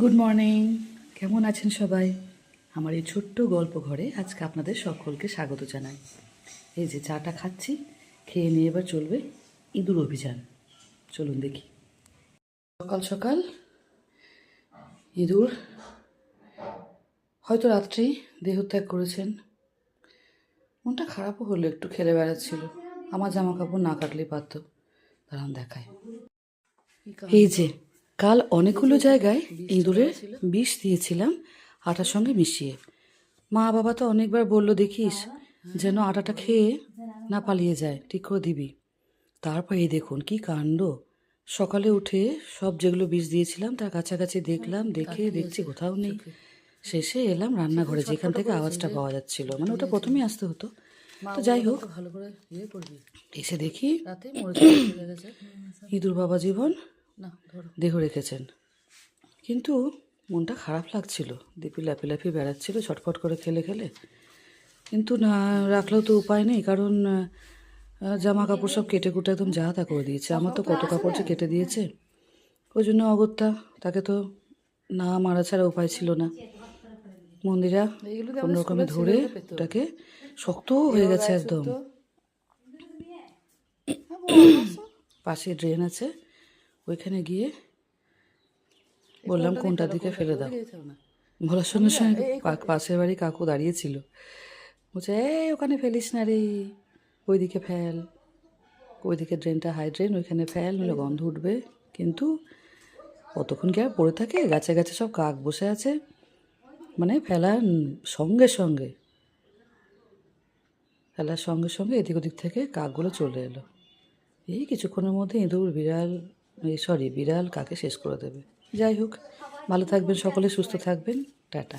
Good morning. কেমন আছেন সবাই? আমার এই ছোট্ট গল্প ঘরে আজকে আপনাদের সকলকে স্বাগত জানাই। এই যে চাটা খাচ্ছি, খেয়ে নিয়ে এবার চলবে ইঁদুর অভিযান। চলুন দেখি। সকাল সকাল ইঁদুর হয়তো রাত্রেই দেহত্যাগ করেছেন। মনটা খারাপও হলো, একটু খেলে বেড়াচ্ছিল। আমার জামা কাপড় না কাটলেই পারত। দাঁড়ান দেখায়। এই যে কাল অনেকগুলো জায়গায় ইঁদুরের বিষ দিয়েছিলাম আটার সঙ্গে মিশিয়ে। মা বাবা তো অনেকবার বলল, দেখিস যেন আটাটা খেয়ে না পালিয়ে যায়, ঠিক করে দিবি। তারপর এই দেখুন কি কাণ্ড। সকালে উঠে সব যেগুলো বিষ দিয়েছিলাম তার কাছাকাছি দেখলাম, দেখছি কোথাও নেই। শেষে এলাম রান্নাঘরে, যেখান থেকে আওয়াজটা পাওয়া যাচ্ছিল, মানে ওটা প্রথমেই আসতে হতো। তো যাই হোক, ভালো করে এসে দেখি ইঁদুর বাবা জীবন দেহ রেখেছেন। কিন্তু মনটা খারাপ লাগছিল। দিপি লাফি বেড়াচ্ছিল ছটফট করে খেলে খেলে। কিন্তু না রাখলেও তো উপায় নেই, কারণ জামা কাপড় সব কেটে কুটে একদম যা তা করে দিয়েছে। আমার তো কত কাপড় যে কেটে দিয়েছে, ওই জন্য অগত্যা তাকে তো না মারা ছাড়া উপায় ছিল না। মন্দিরা কোনো রকমে ধরে ওটাকে, শক্ত হয়ে গেছে একদম। পাশে ড্রেন আছে, ওইখানে গিয়ে বললাম কোনটার দিকে ফেলে দাও। বলার সঙ্গে সঙ্গে পাশের বাড়ি কাকু দাঁড়িয়েছিল, বলছে এই ওখানে ফেলিস না রে, ওইদিকে ফেল, ওইদিকে ড্রেনটা হাই ড্রেন, ওইখানে ফেল, নইলে গন্ধ উঠবে। কিন্তু কতক্ষণ কি আর পড়ে থাকে, গাছে গাছে সব কাক বসে আছে, মানে ফেলার সঙ্গে সঙ্গে এদিক ওদিক থেকে কাকগুলো চলে এলো। এই কিছুক্ষণের মধ্যে ইঁদুর বিড়াল কাকে শেষ করে দেবে। যাই হোক, ভালো থাকবেন সকলে, সুস্থ থাকবেন, টাটা।